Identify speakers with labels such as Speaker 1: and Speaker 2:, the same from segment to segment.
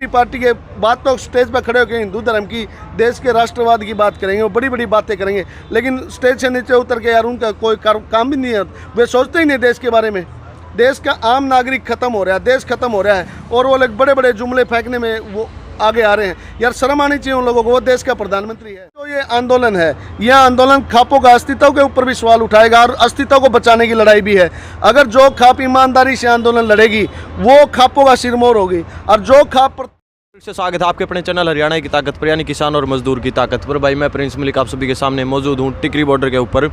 Speaker 1: Party के बात तो स्टेज पर खड़े होकर हिंदू धर्म की, देश के राष्ट्रवाद की बात करेंगे, वो बड़ी बड़ी बातें करेंगे, लेकिन स्टेज से नीचे उतर के यार उनका कोई काम भी नहीं है। वे सोचते ही नहीं देश के बारे में। देश का आम नागरिक खत्म हो रहा है, देश खत्म हो रहा है, और वो लोग बड़े बड़े जुमले फेंकने में वो आगे आ रहे हैं। यार शर्म आनी चाहिए उन लोगों को, वो देश का प्रधानमंत्री है। तो ये आंदोलन है, यह आंदोलन खापों का अस्तित्व के ऊपर भी सवाल उठाएगा और अस्तित्व को बचाने की लड़ाई भी है। अगर जो खाप ईमानदारी से आंदोलन लड़ेगी वो खापों का सिरमौर होगी, और जो खाप
Speaker 2: से स्वागत है आपके अपने चैनल हरियाणा की ताकत पर, यानी किसान और मजदूर की ताकत पर। भाई मैं प्रिंस मलिक आप सभी के सामने मौजूद हूँ टिकरी बॉर्डर के ऊपर।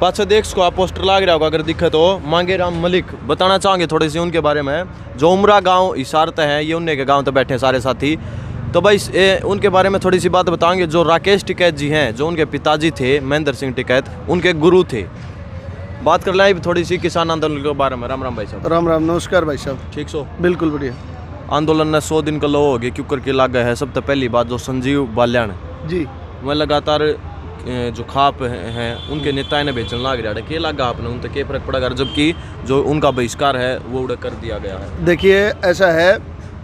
Speaker 2: पास देख को आप पोस्टर लाग रहा होगा, अगर दिखे तो मांगे राम मलिक। बताना चाहेंगे थोड़ी सी उनके बारे में। जो उमरा गांव इशारत है, ये उन्हीं के गांव तो बैठे हैं सारे साथी। तो भाई उनके बारे में थोड़ी सी बात बताएंगे। जो राकेश टिकैत जी हैं, जो उनके पिताजी थे महेंद्र सिंह टिकैत, उनके गुरु थे। बात कर लें थोड़ी सी किसान आंदोलन के बारे में। राम राम भाई साहब।
Speaker 1: राम राम, नमस्कार भाई साहब।
Speaker 2: ठीक सो?
Speaker 1: बिल्कुल बढ़िया।
Speaker 2: आंदोलन ने 100 दिन का लो हो गया, क्यों करके लागा है। सब तो पहली बात जो संजीव बाल्यान
Speaker 1: जी,
Speaker 2: मैं लगातार जो खाप हैं उनके नेताएं ने बेचने लग रहा है। क्या लगा आपने उन तक क्या फर्क पड़ा, जबकि जो उनका बहिष्कार है वो उड़ा कर दिया गया है।
Speaker 1: देखिए ऐसा है,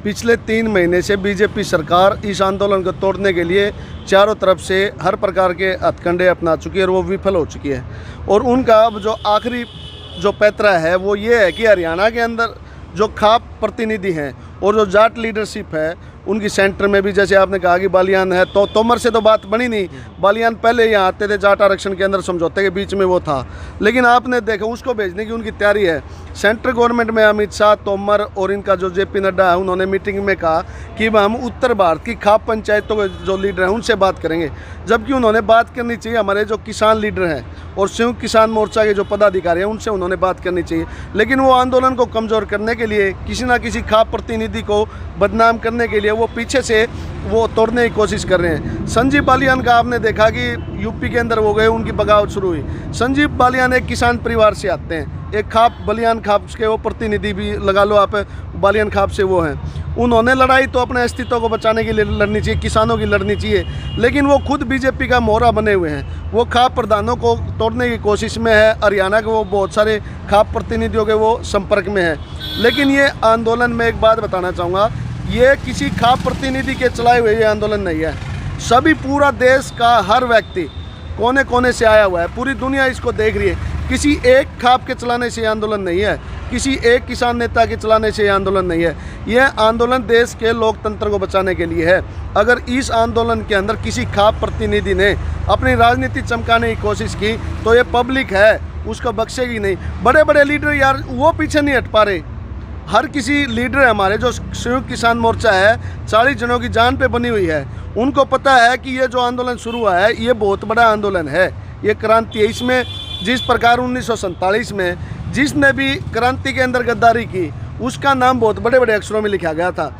Speaker 1: पिछले 3 महीने से बीजेपी सरकार इस आंदोलन को तोड़ने के लिए चारों तरफ से हर प्रकार के हथकंडे अपना चुकी है और वो विफल हो चुकी है। और उनका अब जो आखिरी जो पैतरा है वो ये है कि हरियाणा के अंदर जो खाप प्रतिनिधि हैं और जो जाट लीडरशिप है उनकी सेंटर में भी, जैसे आपने कहा कि बालियान है, तो तोमर से तो बात बनी नहीं। बालियान पहले यहाँ आते थे, जाट आरक्षण के अंदर समझौते के बीच में वो था, लेकिन आपने देखा उसको भेजने की उनकी तैयारी है। सेंट्रल गवर्नमेंट में अमित शाह, तोमर और इनका जो जेपी नड्डा है, उन्होंने मीटिंग में कहा कि हम उत्तर भारत की खाप पंचायतों के जो लीडर हैं उनसे बात करेंगे, जबकि उन्होंने बात करनी चाहिए हमारे जो किसान लीडर हैं और संयुक्त किसान मोर्चा के जो पदाधिकारी हैं उनसे उन्होंने बात करनी चाहिए। लेकिन वो आंदोलन को कमज़ोर करने के लिए, किसी ना किसी खाप प्रतिनिधि को बदनाम करने के लिए वो पीछे से वो तोड़ने की कोशिश कर रहे हैं। संजीव बालियान का आपने देखा कि यूपी के अंदर वो गए, उनकी बगावत शुरू हुई। संजीव बालियान एक किसान परिवार से आते हैं, एक खाप बलियान खाप के वो प्रतिनिधि भी लगा लो आप, बालियान खाप से वो हैं। उन्होंने लड़ाई तो अपने अस्तित्व को बचाने के लिए लड़नी चाहिए, किसानों की लड़नी चाहिए, लेकिन वो खुद बीजेपी का मोहरा बने हुए हैं। वो खाप प्रधानों को तोड़ने की कोशिश में है। हरियाणा के वो बहुत सारे खाप प्रतिनिधियों के वो संपर्क में है। लेकिन ये आंदोलन में एक बात बताना चाहूँगा, ये किसी खाप प्रतिनिधि के चलाए हुए ये आंदोलन नहीं है। सभी पूरा देश का हर व्यक्ति कोने कोने से आया हुआ है, पूरी दुनिया इसको देख रही है। किसी एक खाप के चलाने से ये आंदोलन नहीं है, किसी एक किसान नेता के चलाने से ये आंदोलन नहीं है। यह आंदोलन देश के लोकतंत्र को बचाने के लिए है। अगर इस आंदोलन के अंदर किसी खाप प्रतिनिधि ने अपनी राजनीति चमकाने की कोशिश की तो ये पब्लिक है, उसको बख्शेगी नहीं। बड़े बड़े लीडर यार वो पीछे नहीं हट पा रहे। हर किसी लीडर है हमारे, जो संयुक्त किसान मोर्चा है 40 जनों की जान पे बनी हुई है, उनको पता है कि ये जो आंदोलन शुरू हुआ है ये बहुत बड़ा आंदोलन है, ये क्रांति है। इसमें जिस प्रकार 1947 में जिसने भी क्रांति के अंदर गद्दारी की उसका नाम बहुत बड़े बड़े अक्षरों में लिखा गया था।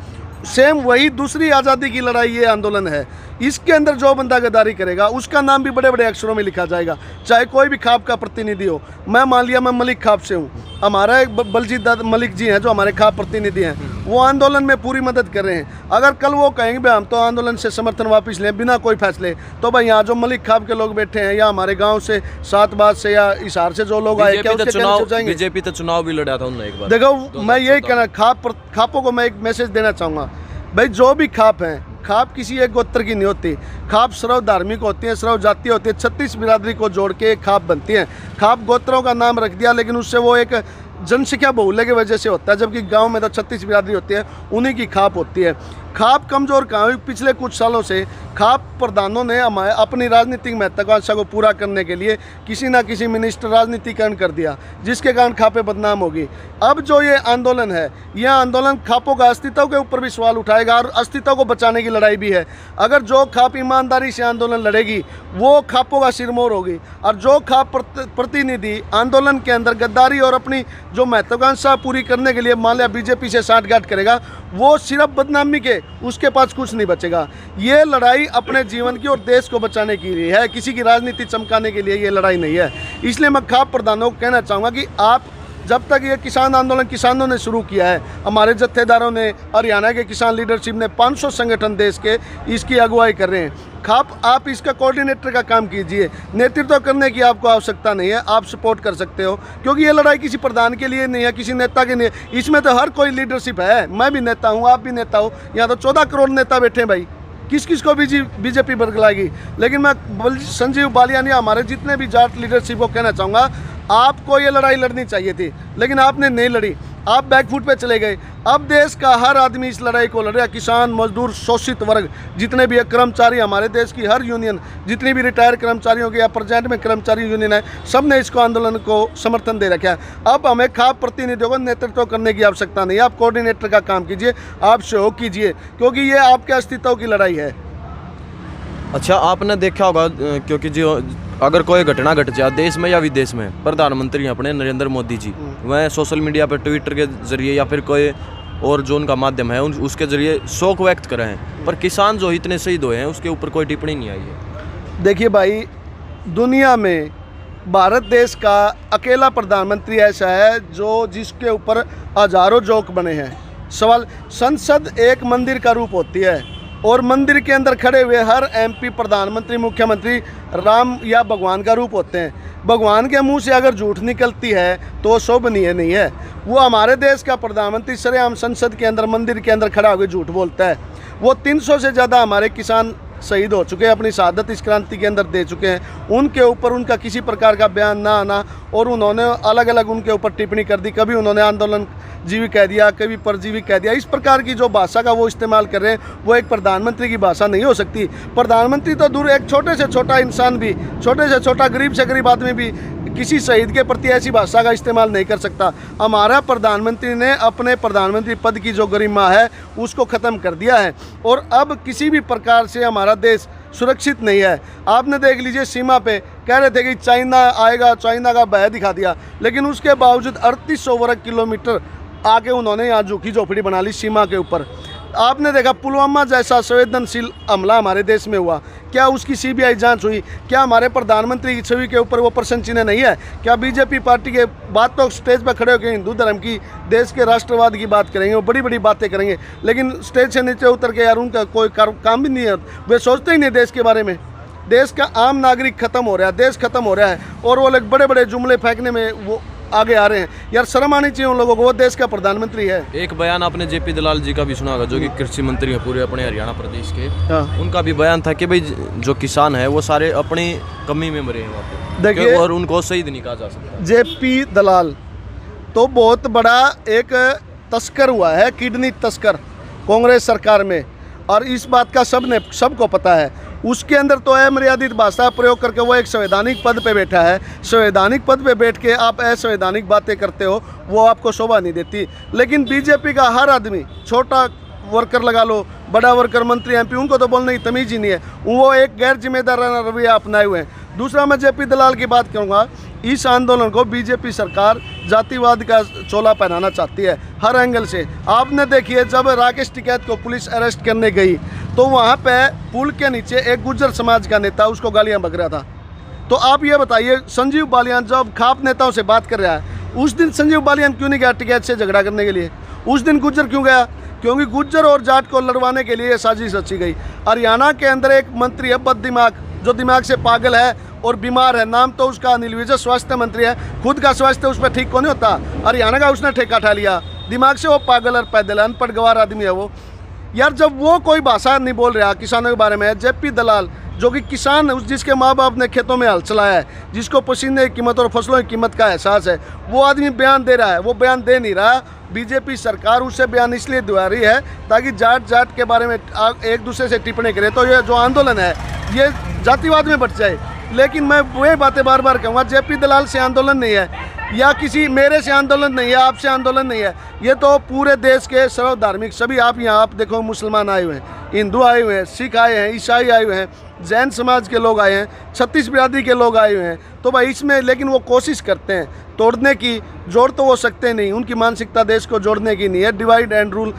Speaker 1: सेम वही दूसरी आज़ादी की लड़ाई ये आंदोलन है। इसके अंदर जो बंदा गद्दारी करेगा उसका नाम भी बड़े बड़े अक्षरों में लिखा जाएगा, चाहे कोई भी खाप का प्रतिनिधि हो। मैं मान लिया मैं मलिक खाप से हूँ, हमारा एक बलजीत दाद मलिक जी हैं जो हमारे खाप प्रतिनिधि हैं, वो आंदोलन में पूरी मदद कर रहे हैं। अगर कल वो कहेंगे भाई हम तो आंदोलन से समर्थन वापस लें बिना कोई फैसले, तो भाई यहाँ जो मलिक खाप के लोग बैठे हैं या हमारे गाँव से सातबाद से या हिसार से जो लोग आए, क्या उसके कहने से जाएंगे?
Speaker 2: बीजेपी तो चुनाव भी लड़ा था उन्होंने एक बार।
Speaker 1: देखो मैं यही कहना, खापों को मैं एक मैसेज देना चाहूँगा, भाई जो भी खाप हैं, खाप किसी एक गोत्र की नहीं होती। खाप सर्व धार्मिक होती है, सर्व जातीय होती है। 36 बिरादरी को जोड़ के खाप बनती हैं। खाप गोत्रों का नाम रख दिया, लेकिन उससे वो एक जनसंख्या बहुल्य की वजह से होता है, जबकि गांव में तो 36 बिरादरी होती है, उन्हीं की खाप होती है। खाप कमज़ोर कहाँ हुई? पिछले कुछ सालों से खाप प्रधानों ने हमारे अपनी राजनीतिक महत्वाकांक्षा को पूरा करने के लिए किसी ना किसी मिनिस्टर राजनीतिकरण कर दिया, जिसके कारण खापें बदनाम होगी। अब जो ये आंदोलन है, यह आंदोलन खापों का अस्तित्व के ऊपर भी सवाल उठाएगा और अस्तित्व को बचाने की लड़ाई भी है। अगर जो खाप ईमानदारी से आंदोलन लड़ेगी वो खापों का सिरमौर होगी, और जो खाप प्रतिनिधि आंदोलन के अंदर गद्दारी और अपनी जो महत्वाकांक्षा पूरी करने के लिए मान लिया बीजेपी से साठगांठ करेगा, वो सिर्फ बदनामी के, उसके पास कुछ नहीं बचेगा। ये लड़ाई अपने जीवन की और देश को बचाने के लिए है, किसी की राजनीति चमकाने के लिए ये लड़ाई नहीं है। इसलिए मैं खाप प्रधानों को कहना चाहूँगा कि आप जब तक ये किसान आंदोलन किसानों ने शुरू किया है, हमारे जत्थेदारों ने, हरियाणा के किसान लीडरशिप ने, 500 संगठन देश के इसकी अगुवाई कर रहे हैं। आप इसका कोऑर्डिनेटर का काम कीजिए। नेतृत्व करने की आपको आवश्यकता नहीं है, आप सपोर्ट कर सकते हो, क्योंकि ये लड़ाई किसी प्रधान के लिए नहीं है, किसी नेता के लिए। इसमें तो हर कोई लीडरशिप है। मैं भी नेता हूँ, आप भी नेता हो, यहाँ तो 14 करोड़ नेता बैठे हैं भाई। किस किस को बीजेपी बरगलाएगी। लेकिन मैं संजीव बालियान या हमारे जितने भी जाट लीडरशिप को कहना चाहूँगा, आपको ये लड़ाई लड़नी चाहिए थी, लेकिन आपने नहीं लड़ी, आप बैकफुट पे चले गए। अब देश का हर आदमी इस लड़ाई को लड़ रहा है। किसान, मजदूर, शोषित वर्ग, जितने भी कर्मचारी, हमारे देश की हर यूनियन, जितनी भी रिटायर कर्मचारियों की या प्रेजेंट में कर्मचारी यूनियन है, सब ने इसको आंदोलन को समर्थन दे रखा है। अब हमें खाप प्रतिनिधियों को नेतृत्व करने की आवश्यकता नहीं है। आप कोऑर्डिनेटर का काम कीजिए, आप सहयोग कीजिए, क्योंकि ये आपके अस्तित्व की लड़ाई है।
Speaker 2: अच्छा, आपने देखा होगा, क्योंकि जो अगर कोई घटना घट जाए देश में या विदेश में, प्रधानमंत्री अपने नरेंद्र मोदी जी वह सोशल मीडिया पर, ट्विटर के जरिए या फिर कोई और जो उनका माध्यम है उसके जरिए शोक व्यक्त कर रहे हैं, पर किसान जो इतने शहीद हुए हैं उसके ऊपर कोई टिप्पणी नहीं आई है।
Speaker 1: देखिए भाई, दुनिया में भारत देश का अकेला प्रधानमंत्री ऐसा है जिसके ऊपर हजारों जोक बने हैं। सवाल, संसद एक मंदिर का रूप होती है और मंदिर के अंदर खड़े हुए हर एमपी, प्रधानमंत्री, मुख्यमंत्री राम या भगवान का रूप होते हैं। भगवान के मुंह से अगर झूठ निकलती है तो शोभनीय नहीं है। वो हमारे देश का प्रधानमंत्री सरेआम संसद के अंदर, मंदिर के अंदर खड़ा होकर झूठ बोलता है। वो 300 से ज़्यादा हमारे किसान शहीद हो चुके हैं, अपनी शहादत इस क्रांति के अंदर दे चुके हैं। उनके ऊपर उनका किसी प्रकार का बयान ना आना और उन्होंने अलग अलग उनके ऊपर टिप्पणी कर दी। कभी उन्होंने आंदोलन जीवी कह दिया, कभी परजीवी कह दिया। इस प्रकार की जो भाषा का वो इस्तेमाल कर रहे हैं, वो एक प्रधानमंत्री की भाषा नहीं हो सकती। प्रधानमंत्री तो दूर, एक छोटे से छोटा इंसान भी, छोटे से छोटा गरीब से गरीब आदमी भी किसी शहीद के प्रति ऐसी भाषा का इस्तेमाल नहीं कर सकता। हमारा प्रधानमंत्री ने अपने प्रधानमंत्री पद की जो गरिमा है उसको ख़त्म कर दिया है और अब किसी भी प्रकार से हमारा देश सुरक्षित नहीं है। आपने देख लीजिए, सीमा पे कह रहे थे कि चाइना आएगा, चाइना का भय दिखा दिया, लेकिन उसके बावजूद 3800 वर्ग किलोमीटर आके उन्होंने यहाँ झुकी झोपड़ी बना ली सीमा के ऊपर। आपने देखा पुलवामा जैसा संवेदनशील हमला हमारे देश में हुआ, क्या उसकी सीबीआई जांच हुई? क्या हमारे प्रधानमंत्री की छवि के ऊपर वो प्रश्न चिन्ह नहीं है? क्या बीजेपी पार्टी के बात तो स्टेज पर खड़े होकर हिंदू धर्म की, देश के राष्ट्रवाद की बात करेंगे, वो बड़ी बड़ी बातें करेंगे, लेकिन स्टेज से नीचे उतर के यार उनका कोई काम भी नहीं है। वे सोचते ही नहीं देश के बारे में। देश का आम नागरिक खत्म हो रहा है, देश खत्म हो रहा है और वो लोग बड़े बड़े जुमले फेंकने में वो आगे आ रहे हैं। यार शर्म आनी चाहिए उन लोगों को, वो देश का प्रधानमंत्री है।
Speaker 2: एक बयान आपने जेपी दलाल जी का भी सुना होगा, जो कि कृषि मंत्री है पूरे अपने हरियाणा प्रदेश के।
Speaker 1: हाँ।
Speaker 2: उनका भी बयान था कि भाई जो किसान है वो सारे अपनी कमी में मरे हैं वहाँ पे,
Speaker 1: देखिए,
Speaker 2: और उनको शहीद नहीं कहा जा सकता।
Speaker 1: जेपी दलाल तो बहुत बड़ा एक तस्कर हुआ है, किडनी तस्कर कांग्रेस सरकार में, और इस बात का सबको पता है। उसके अंदर तो अमर्यादित भाषा प्रयोग करके वो एक संवैधानिक पद पे बैठा है। संवैधानिक पद पे बैठ के आप असंवैधानिक बातें करते हो, वो आपको शोभा नहीं देती। लेकिन बीजेपी का हर आदमी, छोटा वर्कर लगा लो, बड़ा वर्कर, मंत्री, एमपी, उनको तो बोलने की तमीज ही नहीं है। वो एक गैर जिम्मेदार रवैया अपनाए हुए हैं। दूसरा, मैं जेपी दलाल की बात करूँगा, इस आंदोलन को बीजेपी सरकार जातिवाद का चोला पहनाना चाहती है हर एंगल से। आपने देखिए, जब राकेश टिकैत को पुलिस अरेस्ट करने गई तो वहाँ पे पुल के नीचे एक गुर्जर समाज का नेता उसको गालियाँ बक रहा था। तो आप ये बताइए, संजीव बालियान जब खाप नेताओं से बात कर रहा है, उस दिन संजीव बालियान क्यों नहीं गया टिकैत से झगड़ा करने के लिए? उस दिन गुर्जर क्यों गया? क्योंकि गुर्जर और जाट को लड़वाने के लिए साजिश रची गई। हरियाणा के अंदर एक मंत्री है बददिमाग, जो दिमाग से पागल है और बीमार है। नाम तो उसका अनिल विज, स्वास्थ्य मंत्री है, खुद का स्वास्थ्य उस पर ठीक को नहीं होता। हरियाणा का उसने ठेका उठा लिया। दिमाग से वो पागल और पैदल अनपढ़ गवार आदमी है वो। यार जब वो कोई भाषा नहीं बोल रहा किसानों के बारे में, जेपी दलाल जो कि किसान, जिसके माँ बाप ने खेतों में हल चलाया है, जिसको पसीने की कीमत और फसलों की कीमत का एहसास है, वो आदमी बयान दे रहा है। वो बयान दे नहीं रहा। बीजेपी सरकार उससे बयान इसलिए दिवा रही है ताकि जाट के बारे में एक दूसरे से टिप्पणी करे, तो ये जो आंदोलन है ये जातिवाद में बच जाए। लेकिन मैं वही बातें बार बार कहूँगा, जेपी दलाल से आंदोलन नहीं है, या किसी मेरे से आंदोलन नहीं है, आपसे आंदोलन नहीं है। ये तो पूरे देश के सर्व धार्मिक सभी, आप यहाँ आप देखो, मुसलमान आए हुए हैं, हिंदू आए हुए हैं, सिख आए हैं, ईसाई आए हुए हैं, जैन समाज के लोग आए हैं, छत्तीस बिरादरी के लोग आए हुए हैं। तो भाई इसमें, लेकिन वो कोशिश करते हैं तोड़ने की। जोड़ तो वो सकते नहीं, उनकी मानसिकता देश को जोड़ने की नहीं है। डिवाइड एंड रूल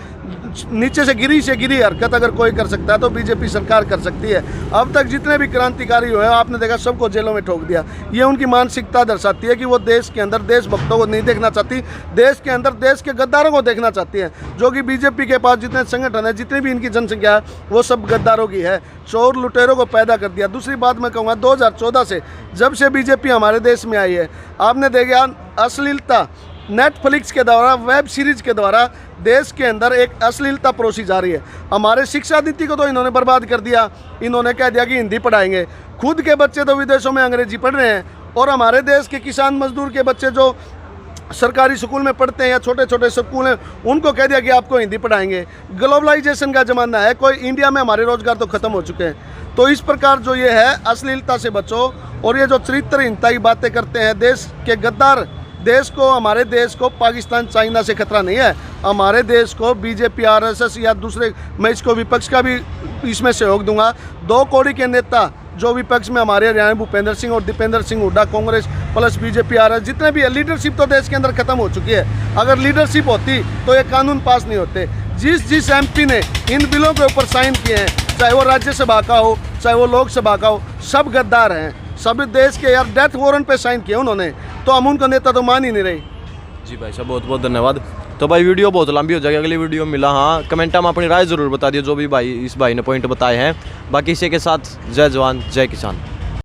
Speaker 1: नीचे से गिरी हरकत अगर कोई कर सकता है तो बीजेपी सरकार कर सकती है। अब तक जितने भी क्रांतिकारी हुए आपने देखा सबको जेलों में ठोक दिया। ये उनकी मानसिकता दर्शाती है कि वो देश के अंदर देशभक्तों को नहीं देखना चाहती, देश के अंदर देश के गद्दारों को देखना चाहती है, जो कि बीजेपी के पास जितने संगठन है, जितनी भी इनकी जनसंख्या है, वो सब गद्दारों की है, चोर लुटेरों को पैदा कर दिया। दूसरी बात मैं कहूँगा 2014 से जब से बीजेपी हमारे देश में आई है, आपने देखा अश्लीलता नेटफ्लिक्स के द्वारा, वेब सीरीज के द्वारा देश के अंदर एक अश्लीलता परोसी जा रही है। हमारे शिक्षा नीति को तो इन्होंने बर्बाद कर दिया। इन्होंने कह दिया कि हिंदी पढ़ाएंगे, खुद के बच्चे तो विदेशों में अंग्रेजी पढ़ रहे हैं, और हमारे देश के किसान मजदूर के बच्चे जो सरकारी स्कूल में पढ़ते हैं या छोटे छोटे स्कूल हैं, उनको कह दिया कि आपको हिंदी पढ़ाएंगे। ग्लोबलाइजेशन का ज़माना है, कोई इंडिया में हमारे रोजगार तो ख़त्म हो चुके हैं। तो इस प्रकार जो ये है, अश्लीलता से बचो। और ये जो चरित्रहीनता की बातें करते हैं, देश के गद्दार, देश को, हमारे देश को पाकिस्तान चाइना से खतरा नहीं है, हमारे देश को बीजेपी आरएसएस या दूसरे, मैं इसको विपक्ष का भी इसमें सहयोग दूंगा। 2 कौड़ी के नेता जो विपक्ष में हमारे हरियाणा भूपेंद्र सिंह और Deepender Singh Hooda, Congress plus BJP RS जितने भी है, लीडरशिप तो देश के अंदर खत्म हो चुकी है। अगर लीडरशिप होती तो ये कानून पास नहीं होते। जिस एमपी ने इन बिलों के ऊपर साइन किए हैं, चाहे वो राज्यसभा का हो चाहे वो लोकसभा का हो, सब गद्दार हैं। सभी देश के यार डेथ वारंट पे साइन किए उन्होंने, तो हम उनका नेता तो मान ही नहीं रही।
Speaker 2: जी भाई साहब, बहुत बहुत धन्यवाद। तो भाई वीडियो बहुत लंबी हो जाएगी, अगली वीडियो में मिला। हाँ, कमेंट में अपनी राय ज़रूर बता दिए जो भी भाई इस भाई ने पॉइंट बताए हैं। बाकी इसी के साथ जय जवान जय किसान।